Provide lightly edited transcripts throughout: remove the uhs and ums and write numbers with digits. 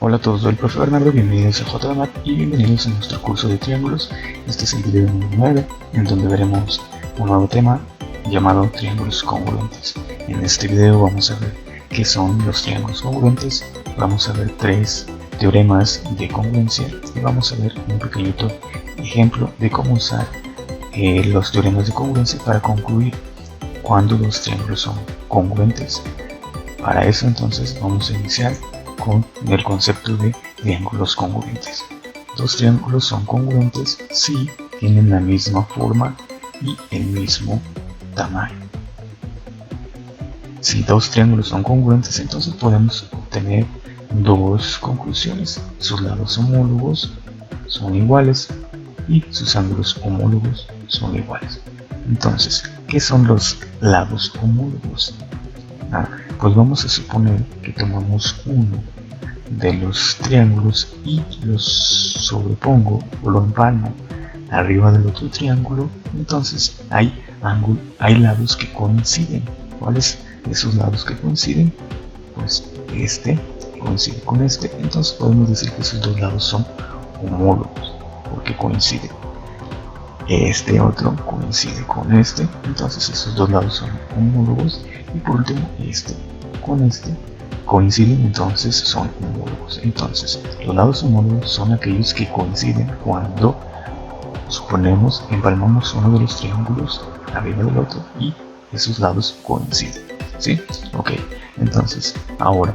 Hola a todos, soy el profe Bernardo, bienvenidos a JDMAT y bienvenidos a nuestro curso de triángulos. Este es el video número 9, en donde veremos un nuevo tema llamado triángulos congruentes. En este video vamos a ver qué son los triángulos congruentes, vamos a ver 3 teoremas de congruencia y vamos a ver un pequeñito ejemplo de cómo usar los teoremas de congruencia para concluir cuando los triángulos son congruentes. Para eso entonces vamos a iniciar con el concepto de triángulos congruentes. Dos triángulos son congruentes si tienen la misma forma y el mismo tamaño. Si dos triángulos son congruentes, entonces podemos obtener dos conclusiones: sus lados homólogos son iguales y sus ángulos homólogos son iguales. Entonces, ¿qué son los lados homólogos? Pues vamos a suponer que tomamos uno de los triángulos y los sobrepongo o lo empalmo arriba del otro triángulo. Entonces hay lados que coinciden. ¿Cuáles esos lados que coinciden? Pues este coincide con este, entonces podemos decir que esos dos lados son homólogos porque coinciden. Este otro coincide con este, entonces esos dos lados son homólogos. Y por último, este con este coinciden, entonces son homólogos. Entonces, los lados homólogos son aquellos que coinciden cuando, suponemos, empalmamos uno de los triángulos arriba del otro y esos lados coinciden. ¿Sí? Ok, entonces, ahora,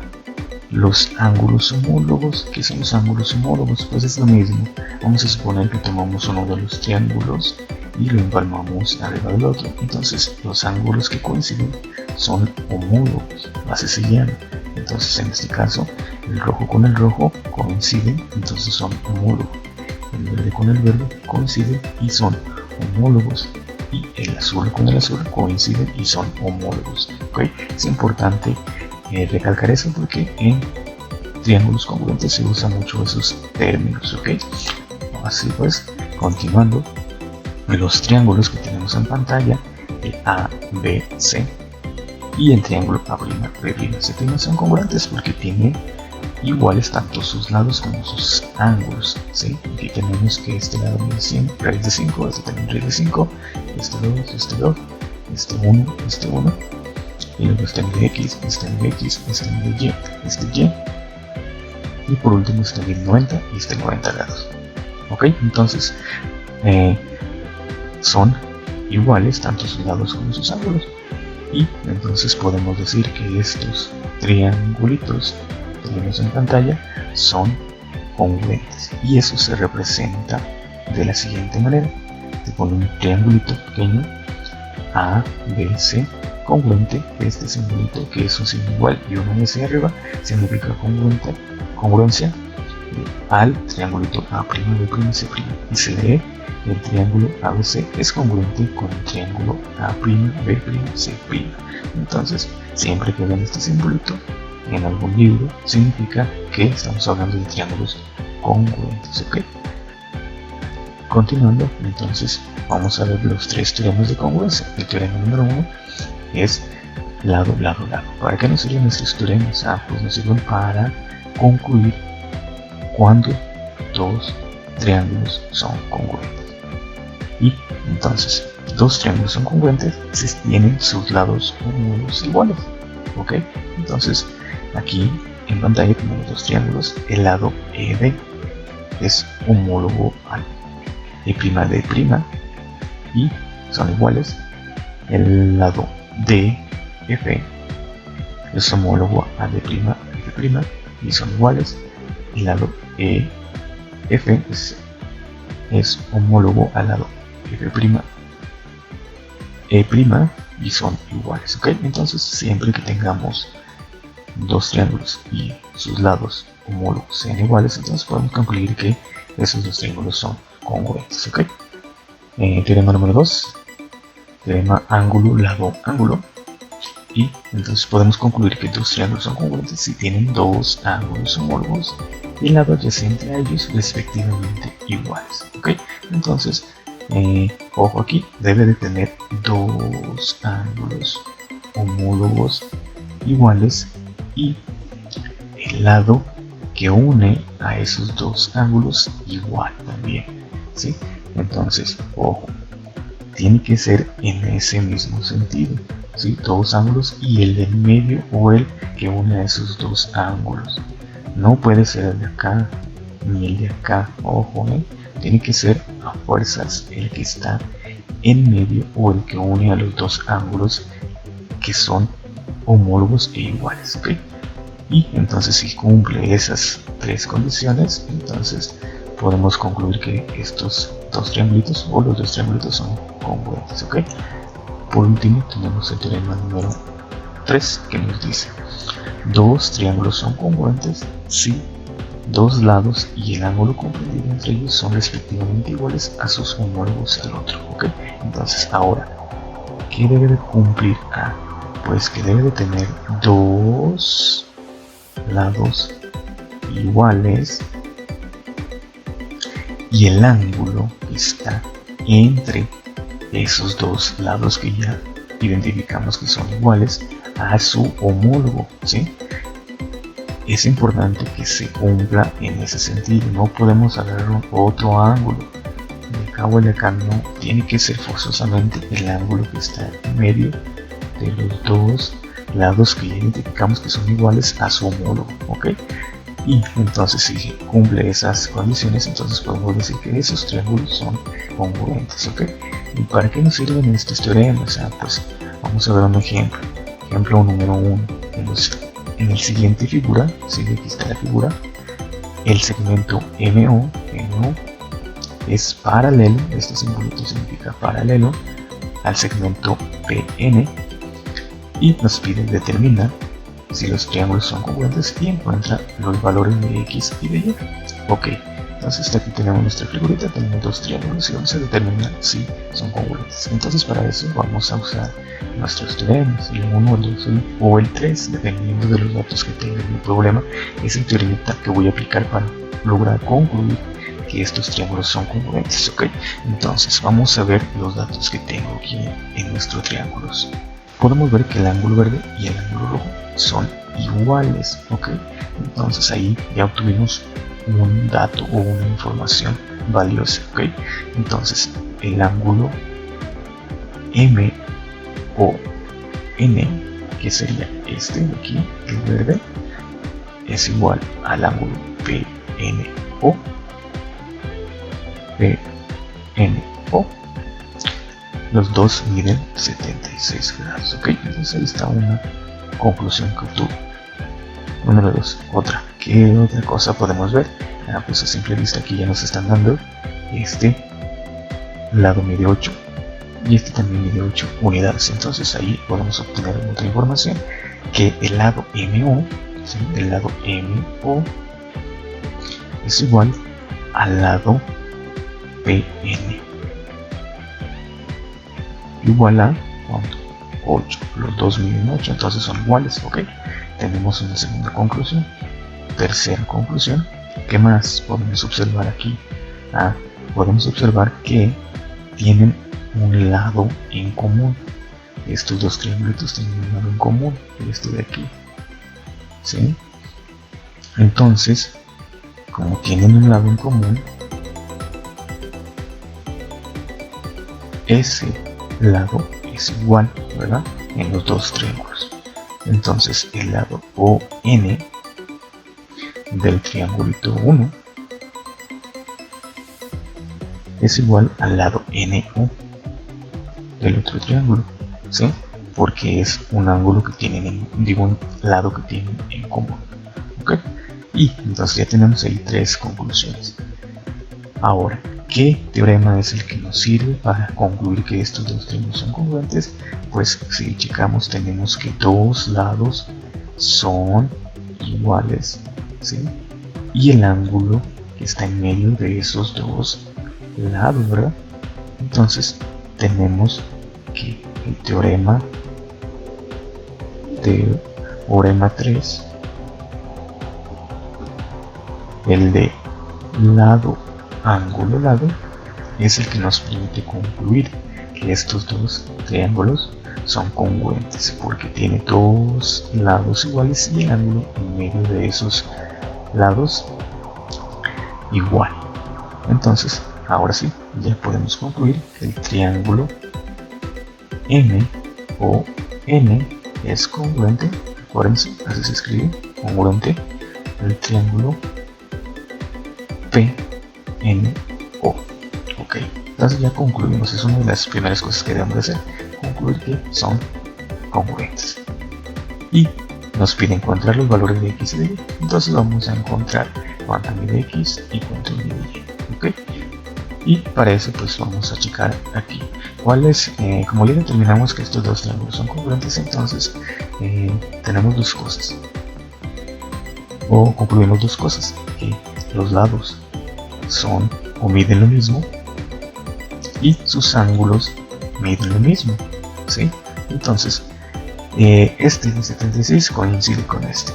los ángulos homólogos. ¿Qué son los ángulos homólogos? Pues es lo mismo. Vamos a suponer que tomamos uno de los triángulos y lo empalmamos arriba del otro. Entonces, los ángulos que coinciden son homólogos, así se llama. Entonces, en este caso, el rojo con el rojo coinciden, entonces son homólogos. El verde con el verde coinciden y son homólogos. Y el azul con el azul coinciden y son homólogos. ¿Okay? Es importante recalcar eso porque en triángulos congruentes se usan mucho esos términos. ¿Okay? Así pues, continuando, los triángulos que tenemos en pantalla, el A, B, C y el triángulo A', B', C' son congruentes porque tienen iguales tanto sus lados como sus ángulos. ¿Sí? Aquí tenemos que este lado mide raíz de 5, este también raíz de 5, este 2, este 2, este 1, este 1, y luego este mide X, este mide X, este mide Y, este Y, y por último este mide 90 y este 90 grados. ¿Ok? Entonces, son iguales tanto sus lados como sus ángulos. Y entonces podemos decir que estos triangulitos que tenemos en pantalla son congruentes. Y eso se representa de la siguiente manera. Te pone un triangulito pequeño A, B, C, congruente. Este simbolito, que es un signo igual y una S arriba, significa congruencia al triangulito A', B', C'. Y se lee: el triángulo ABC es congruente con el triángulo A', B', C'. Entonces, siempre que vean este simbolito en algún libro, significa que estamos hablando de triángulos congruentes. ¿Ok? Continuando, entonces vamos a ver los 3 teoremas de congruencia. El teorema número 1 es lado, lado, lado. ¿Para qué nos sirven estos teoremas? Pues nos sirven para concluir cuando dos triángulos son congruentes. Y entonces, dos triángulos son congruentes si tienen sus lados homólogos iguales. ¿Ok? Entonces, aquí en pantalla tenemos dos triángulos. El lado ED es homólogo al E'D' y son iguales. El lado DF es homólogo a D'F' y son iguales. El lado EF es homólogo al lado F'E' y son iguales. ¿Ok? Entonces, siempre que tengamos dos triángulos y sus lados homólogos sean iguales, entonces podemos concluir que esos dos triángulos son congruentes. ¿Ok? Teorema número 2, teorema ángulo, lado, ángulo. Y entonces podemos concluir que dos triángulos son congruentes si tienen dos ángulos homólogos y el lado adyacente a ellos respectivamente iguales. ¿Ok? Entonces, ojo aquí, debe de tener dos ángulos homólogos iguales y el lado que une a esos dos ángulos igual también, ¿sí? Entonces, ojo, tiene que ser en ese mismo sentido, ¿sí? Dos ángulos y el del medio o el que une a esos dos ángulos. No puede ser el de acá ni el de acá, ojo, tiene que ser a fuerzas el que está en medio o el que une a los dos ángulos que son homólogos e iguales, ¿ok? Y entonces si cumple esas tres condiciones, entonces podemos concluir que estos dos triangulitos o los dos triangulitos son congruentes, ¿ok? Por último tenemos el teorema número 3 que nos dice: dos triángulos son congruentes si dos lados y el ángulo comprendido entre ellos son respectivamente iguales a sus homólogos del otro, ¿ok? Entonces ahora, ¿qué debe de cumplir A? Pues que debe de tener dos lados iguales y el ángulo que está entre esos dos lados que ya identificamos que son iguales a su homólogo, ¿sí? Es importante que se cumpla en ese sentido. No podemos agarrar otro ángulo de acá o de acá, no, tiene que ser forzosamente el ángulo que está en medio de los dos lados que ya identificamos que son iguales a su homólogo, ¿ok? Y entonces si cumple esas condiciones, entonces podemos decir que esos triángulos son congruentes, ¿ok? ¿Y para qué nos sirven estos teoremas? O sea, pues vamos a ver un ejemplo. Ejemplo número 1. En el siguiente figura, ¿sí? Aquí está la figura. El segmento MO es paralelo, este simbolito significa paralelo al segmento PN, y nos pide determinar si los triángulos son congruentes y encuentra los valores de X y de Y. Ok, entonces aquí tenemos nuestra figurita, tenemos dos triángulos y vamos a determinar si son congruentes. Entonces para eso vamos a usar nuestros teoremas, el 1, el 2 o el 3, dependiendo de los datos que tenga en el problema. Es el teorema que voy a aplicar para lograr concluir que estos triángulos son congruentes, ok. Entonces vamos a ver los datos que tengo aquí en nuestros triángulos. Podemos ver que el ángulo verde y el ángulo rojo son iguales, ok. Entonces ahí ya obtuvimos un dato o una información valiosa, ok. Entonces el ángulo M o N, que sería este de aquí, el verde, es igual al ángulo PNO. Los dos miden 76 grados, ok. Entonces ahí está una conclusión que obtuve. Número 2, ¿qué otra cosa podemos ver? Pues a simple vista aquí ya nos están dando este lado mide 8 y este también mide 8 unidades. Entonces ahí podemos obtener otra información, que el lado MO, ¿sí? El lado MO es igual al lado PN, igual a 8. Los dos miden 8, entonces son iguales, ok. Tenemos una segunda conclusión. Tercera conclusión, ¿qué más podemos observar aquí? Podemos observar que tienen un lado en común. Estos dos triángulos tienen un lado en común, este de aquí, ¿sí? Entonces, como tienen un lado en común, ese lado es igual, ¿verdad? En los dos triángulos. Entonces el lado ON del triangulito 1 es igual al lado NO del otro triángulo, ¿sí? Porque es un ángulo que tienen, un lado que tienen en común, ¿ok? Y entonces ya tenemos ahí tres conclusiones. Ahora, ¿qué teorema es el que nos sirve para concluir que estos dos triángulos son congruentes? Pues si checamos, tenemos que dos lados son iguales, ¿sí? Y el ángulo que está en medio de esos dos lados, ¿verdad? Entonces tenemos que el teorema 3, el de lado ángulo lado, es el que nos permite concluir que estos dos triángulos son congruentes, porque tiene dos lados iguales y el ángulo en medio de esos lados igual. Entonces, ahora sí, ya podemos concluir que el triángulo N o N es congruente, acuérdense, así se escribe, congruente el triángulo PNO. Ok, entonces ya concluimos, es una de las primeras cosas que debemos hacer, concluir que son congruentes. Y nos pide encontrar los valores de x y de y, entonces vamos a encontrar cuánto mide x y cuánto mide y. Ok, y para eso pues vamos a checar aquí cuáles, como ya determinamos que estos dos triángulos son congruentes, entonces tenemos dos cosas, o concluimos dos cosas, que los lados son o miden lo mismo y sus ángulos miden lo mismo, ¿sí? Entonces este de 76 coincide con este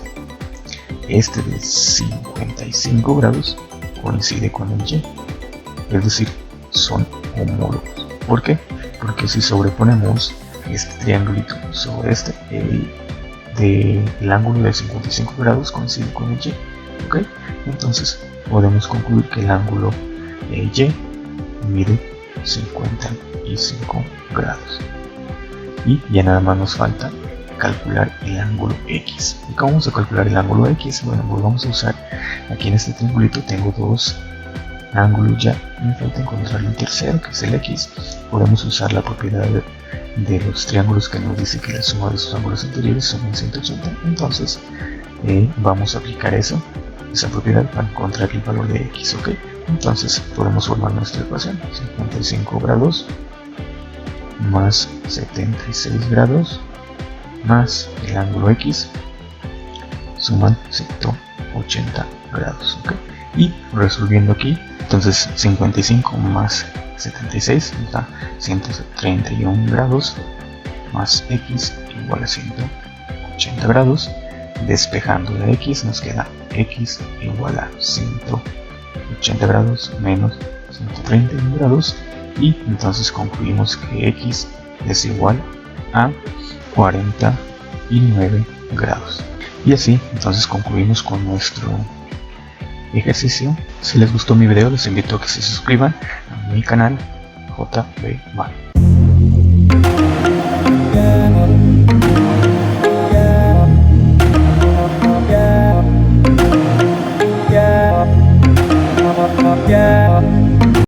de 55 grados coincide con el y, es decir, son homólogos. ¿Por qué? Porque si sobreponemos este triangulito sobre este, el ángulo de 55 grados coincide con el y, ¿ok? Entonces podemos concluir que el ángulo y mide 55 grados. Y ya nada más nos falta calcular el ángulo X. ¿Y cómo vamos a calcular el ángulo X? Bueno, pues vamos a usar, aquí en este triangulito tengo dos ángulos ya, me falta encontrar el tercero, que es el X. Podemos usar la propiedad de los triángulos que nos dice que la suma de sus ángulos anteriores son 180. Entonces vamos a aplicar esa propiedad para encontrar el valor de X, ¿ok? Entonces podemos formar nuestra ecuación: 55 grados más 76 grados más el ángulo X suman 180 grados, ¿ok? Y resolviendo aquí, entonces 55 más 76 nos da 131 grados más X igual a 180 grados. Despejando la X nos queda X igual a 180 grados menos 131 grados, y entonces concluimos que X es igual a 49 grados. Y así entonces concluimos con nuestro ejercicio. Si les gustó mi video, les invito a que se suscriban a mi canal JB Mal.